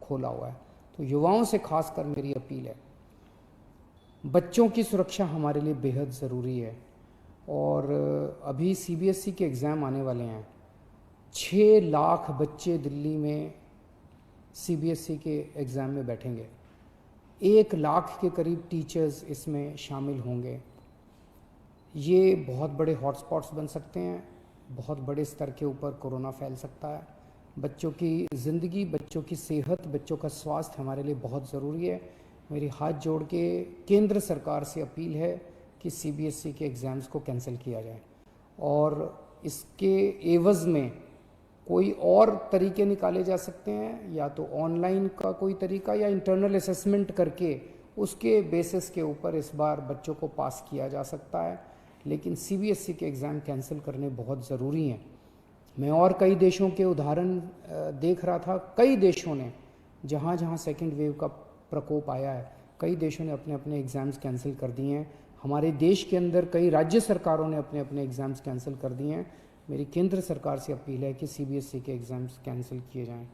खोला हुआ है। तो युवाओं से खासकर मेरी अपील है, बच्चों की सुरक्षा हमारे लिए बेहद ज़रूरी है। और अभी सीबीएसई के एग्ज़ाम आने वाले हैं। 6 लाख बच्चे दिल्ली में सीबीएसई के एग्ज़ाम में बैठेंगे। 1 लाख के करीब टीचर्स इसमें शामिल होंगे। ये बहुत बड़े हॉटस्पॉट्स बन सकते हैं, बहुत बड़े स्तर के ऊपर कोरोना फैल सकता है। बच्चों की ज़िंदगी, बच्चों की सेहत, बच्चों का स्वास्थ्य हमारे लिए बहुत ज़रूरी है। मेरी हाथ जोड़ के केंद्र सरकार से अपील है कि सीबीएसई के एग्ज़ाम्स को कैंसिल किया जाए और इसके एवज़ में कोई और तरीके निकाले जा सकते हैं, या तो ऑनलाइन का कोई तरीका या इंटरनल असेसमेंट करके उसके बेसिस के ऊपर इस बार बच्चों को पास किया जा सकता है। लेकिन सीबीएसई के एग्ज़ाम कैंसिल करने बहुत ज़रूरी हैं। मैं और कई देशों के उदाहरण देख रहा था। कई देशों ने, जहाँ जहाँ सेकेंड वेव का प्रकोप आया है, कई देशों ने अपने अपने एग्ज़ाम्स कैंसिल कर दिए हैं। हमारे देश के अंदर कई राज्य सरकारों ने अपने अपने एग्ज़ाम्स कैंसिल कर दिए हैं। मेरी केंद्र सरकार से अपील है कि सीबीएसई के एग्ज़ाम्स कैंसिल किए जाएं।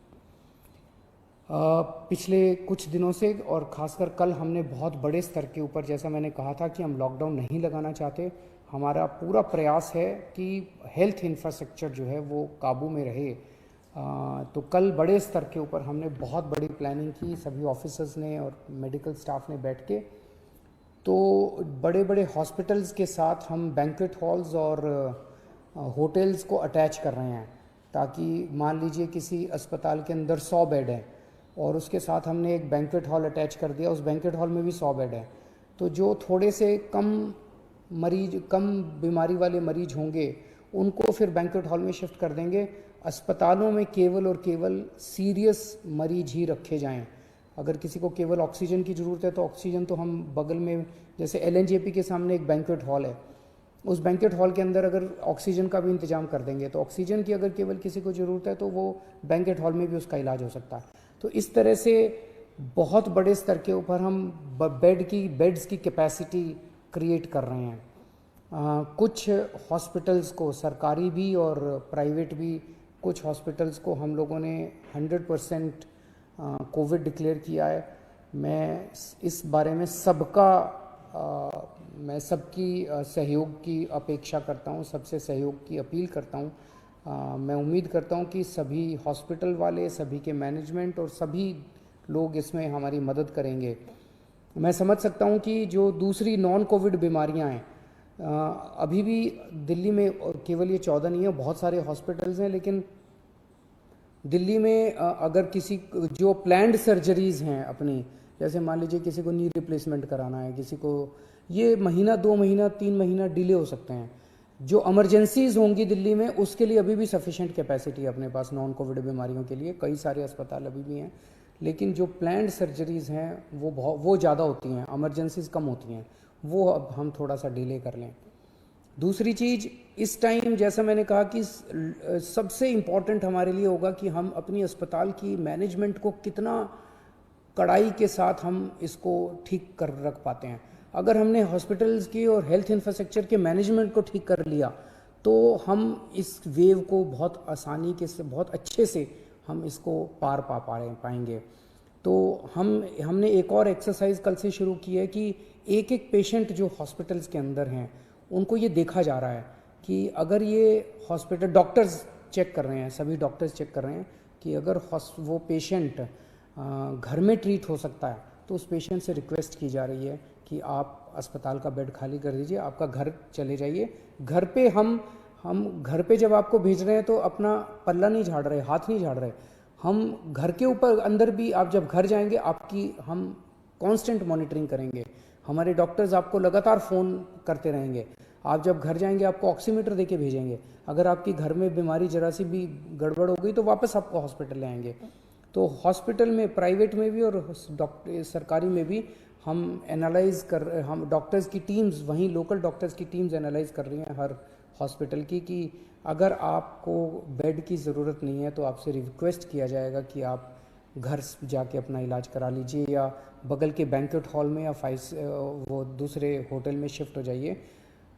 पिछले कुछ दिनों से और ख़ासकर कल हमने बहुत बड़े स्तर के ऊपर, जैसा मैंने कहा था कि हम लॉकडाउन नहीं लगाना चाहते, हमारा पूरा प्रयास है कि हेल्थ इंफ्रास्ट्रक्चर जो है वो काबू में रहे। तो कल बड़े स्तर के ऊपर हमने बहुत बड़ी प्लानिंग की, सभी ऑफिसर्स ने और मेडिकल स्टाफ ने बैठ के। तो बड़े बड़े हॉस्पिटल्स के साथ हम बैंक्वेट हॉल्स और होटल्स को अटैच कर रहे हैं, ताकि मान लीजिए किसी अस्पताल के अंदर 100 बेड हैं और उसके साथ हमने एक बैंक्वेट हॉल अटैच कर दिया, उस बैंक्वेट हॉल में भी 100 बेड हैं। तो जो थोड़े से कम बीमारी वाले मरीज होंगे उनको फिर बैंक्वेट हॉल में शिफ्ट कर देंगे। अस्पतालों में केवल और केवल सीरियस मरीज ही रखे जाएं। अगर किसी को केवल ऑक्सीजन की ज़रूरत है तो ऑक्सीजन तो हम बगल में, जैसे एलएनजेपी के सामने एक बैंक्वेट हॉल है, उस बैंक्वेट हॉल के अंदर अगर ऑक्सीजन का भी इंतजाम कर देंगे तो ऑक्सीजन की अगर केवल किसी को ज़रूरत है तो वो बैंक्वेट हॉल में भी उसका इलाज हो सकता है। तो इस तरह से बहुत बड़े स्तर के ऊपर हम बेड्स की कैपेसिटी क्रिएट कर रहे हैं। कुछ हॉस्पिटल्स को, सरकारी भी और प्राइवेट भी, कुछ हॉस्पिटल्स को हम लोगों ने 100% कोविड डिक्लेयर किया है। मैं इस बारे में मैं सबकी सहयोग की अपेक्षा करता हूँ, सबसे सहयोग की अपील करता हूँ। मैं उम्मीद करता हूँ कि सभी हॉस्पिटल वाले, सभी के मैनेजमेंट और सभी लोग इसमें हमारी मदद करेंगे। मैं समझ सकता हूँ कि जो दूसरी नॉन कोविड बीमारियाँ हैं, अभी भी दिल्ली में केवल ये 14 नहीं है, बहुत सारे हॉस्पिटल्स हैं, लेकिन दिल्ली में अगर किसी जो प्लान्ड सर्जरीज़ हैं अपनी, जैसे मान लीजिए किसी को नी रिप्लेसमेंट कराना है, किसी को, ये महीना 2 महीना 3 महीना डिले हो सकते हैं। जो इमरजेंसीज होंगी दिल्ली में, उसके लिए अभी भी सफिशेंट कैपेसिटी है अपने पास नॉन कोविड बीमारियों के लिए, कई सारे अस्पताल अभी भी हैं। लेकिन जो प्लान्ड सर्जरीज़ हैं वो ज़्यादा होती हैं, इमरजेंसीज कम होती हैं, वो अब हम थोड़ा सा डिले कर लें। दूसरी चीज़, इस टाइम जैसा मैंने कहा कि सबसे इम्पॉर्टेंट हमारे लिए होगा कि हम अपनी अस्पताल की मैनेजमेंट को कितना कड़ाई के साथ हम इसको ठीक कर रख पाते हैं। अगर हमने हॉस्पिटल्स की और हेल्थ इंफ्रास्ट्रक्चर के मैनेजमेंट को ठीक कर लिया तो हम इस वेव को बहुत आसानी के से, बहुत अच्छे से हम इसको पार पाएंगे। तो हमने एक और एक्सरसाइज कल से शुरू की है कि एक एक पेशेंट जो हॉस्पिटल्स के अंदर हैं उनको ये देखा जा रहा है कि अगर ये हॉस्पिटल, डॉक्टर्स चेक कर रहे हैं, सभी डॉक्टर्स चेक कर रहे हैं कि अगर वो पेशेंट घर में ट्रीट हो सकता है तो उस पेशेंट से रिक्वेस्ट की जा रही है कि आप अस्पताल का बेड खाली कर दीजिए, आपका घर चले जाइए। घर पे हम घर पे जब आपको भेज रहे हैं तो अपना पल्ला नहीं झाड़ रहे, हाथ नहीं झाड़ रहे, हम घर के ऊपर अंदर भी, आप जब घर जाएंगे आपकी हम कांस्टेंट मॉनिटरिंग करेंगे। हमारे डॉक्टर्स आपको लगातार फ़ोन करते रहेंगे। आप जब घर जाएंगे आपको ऑक्सीमीटर देके भेजेंगे। अगर आपकी घर में बीमारी जरा सी भी गड़बड़ हो गई तो वापस आपको हॉस्पिटल ले आएंगे। तो हॉस्पिटल में, प्राइवेट में भी और सरकारी में भी हम डॉक्टर्स की टीम्स, वहीं लोकल डॉक्टर्स की टीम्स एनालाइज कर रही हैं हर हॉस्पिटल की, कि अगर आपको बेड की ज़रूरत नहीं है तो आपसे रिक्वेस्ट किया जाएगा कि आप घर जाके अपना इलाज करा लीजिए, या बगल के बैंक्वेट हॉल में या वो दूसरे होटल में शिफ्ट हो जाइए।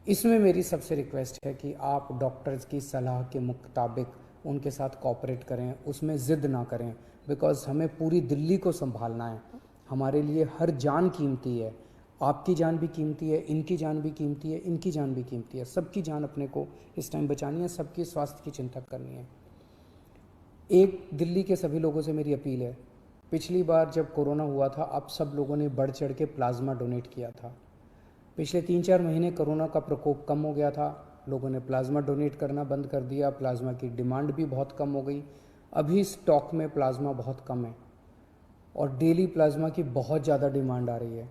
इसमें मेरी सबसे रिक्वेस्ट है कि आप डॉक्टर्स की सलाह के मुताबिक उनके साथ कोऑपरेट करें, उसमें ज़िद ना करें। बिकॉज़ हमें पूरी दिल्ली को संभालना है। हमारे लिए हर जान कीमती है, आपकी जान भी कीमती है, इनकी जान भी कीमती है, इनकी जान भी कीमती है, सबकी जान अपने को इस टाइम बचानी है, सबके स्वास्थ्य की चिंता करनी है। एक दिल्ली के सभी लोगों से मेरी अपील है, पिछली बार जब कोरोना हुआ था आप सब लोगों ने बढ़ चढ़ के प्लाज्मा डोनेट किया था। पिछले 3-4 महीने कोरोना का प्रकोप कम हो गया था, लोगों ने प्लाज्मा डोनेट करना बंद कर दिया, प्लाज्मा की डिमांड भी बहुत कम हो गई। अभी स्टॉक में प्लाज्मा बहुत कम है और डेली प्लाज्मा की बहुत ज़्यादा डिमांड आ रही है।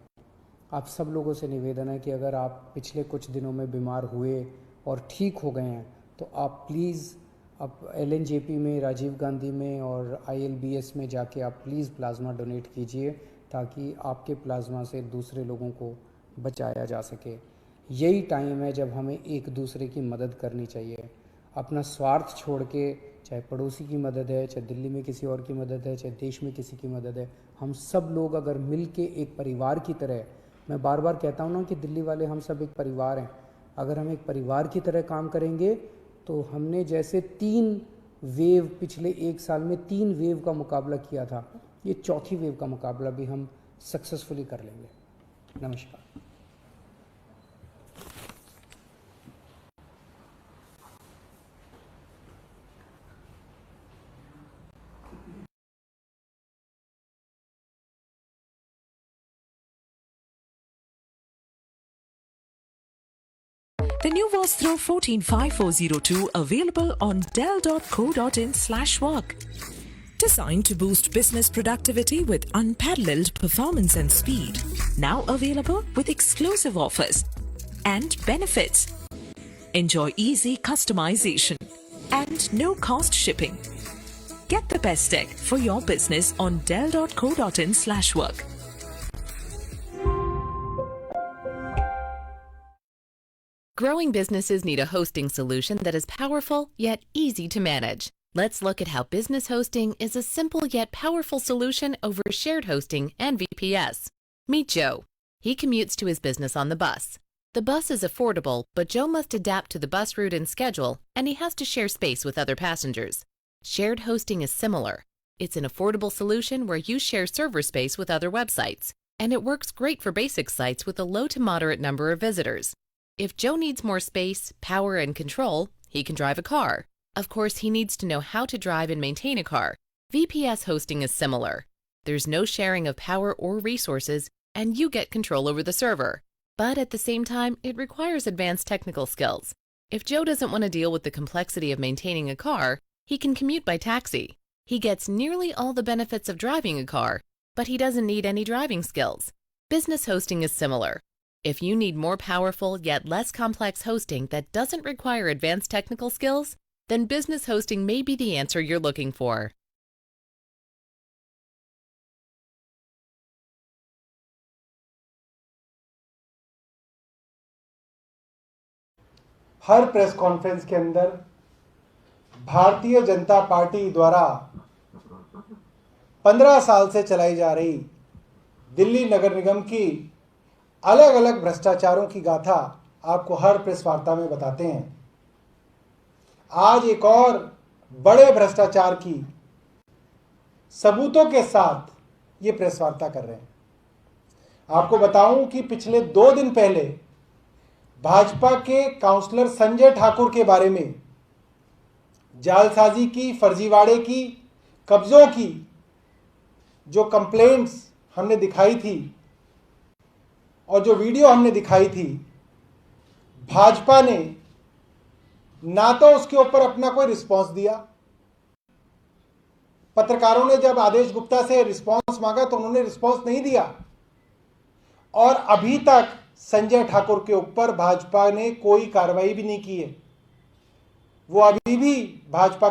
आप सब लोगों से निवेदन है कि अगर आप पिछले कुछ दिनों में बीमार हुए और ठीक हो गए हैं तो आप प्लीज़ आप LNJP में, राजीव गांधी में और ILBS में जाके आप प्लीज़ प्लाज्मा डोनेट कीजिए ताकि आपके प्लाज्मा से दूसरे लोगों को बचाया जा सके। यही टाइम है जब हमें एक दूसरे की मदद करनी चाहिए। अपना स्वार्थ छोड़ के, चाहे पड़ोसी की मदद है, चाहे दिल्ली में किसी और की मदद है, चाहे देश में किसी की मदद है, हम सब लोग अगर मिल के एक परिवार की तरह, मैं बार बार कहता हूँ ना कि दिल्ली वाले हम सब एक परिवार हैं, अगर हम एक परिवार की तरह काम करेंगे तो हमने जैसे 3 वेव पिछले 1 साल में 3 वेव का मुकाबला किया था, ये चौथी वेव का मुकाबला भी हम सक्सेसफुली कर लेंगे। नमस्कार। The new Vostro 145402 available on dell.co.in/work. Designed to boost business productivity with unparalleled performance and speed. Now available with exclusive offers and benefits. Enjoy easy customization and no cost shipping. Get the best tech for your business on dell.co.in/work. Growing businesses need a hosting solution that is powerful yet easy to manage. Let's look at how business hosting is a simple yet powerful solution over shared hosting and VPS. Meet Joe. He commutes to his business on the bus. The bus is affordable, but Joe must adapt to the bus route and schedule, and he has to share space with other passengers. Shared hosting is similar. It's an affordable solution where you share server space with other websites, and it works great for basic sites with a low to moderate number of visitors. If Joe needs more space, power, and control, he can drive a car. Of course, he needs to know how to drive and maintain a car. VPS hosting is similar. There's no sharing of power or resources, and you get control over the server. But at the same time, it requires advanced technical skills. If Joe doesn't want to deal with the complexity of maintaining a car, he can commute by taxi. He gets nearly all the benefits of driving a car, but he doesn't need any driving skills. Business hosting is similar. If you need more powerful yet less complex hosting that doesn't require advanced technical skills, then business hosting may be the answer you're looking for. Her press conference के अंदर Bharatiya Janata party द्वारा 15 साल से चलाई जा रही दिल्ली नगर निगम की अलग अलग भ्रष्टाचारों की गाथा आपको हर प्रेस वार्ता में बताते हैं। आज एक और बड़े भ्रष्टाचार की सबूतों के साथ ये प्रेस वार्ता कर रहे हैं। आपको बताऊं कि पिछले 2 दिन पहले भाजपा के काउंसलर संजय ठाकुर के बारे में जालसाजी की, फर्जीवाड़े की, कब्जों की जो कंप्लेंट्स हमने दिखाई थी और जो वीडियो हमने दिखाई थी, भाजपा ने ना तो उसके ऊपर अपना कोई रिस्पांस दिया। पत्रकारों ने जब आदेश गुप्ता से रिस्पांस मांगा तो उन्होंने रिस्पांस नहीं दिया और अभी तक संजय ठाकुर के ऊपर भाजपा ने कोई कार्रवाई भी नहीं की है। वो अभी भी भाजपा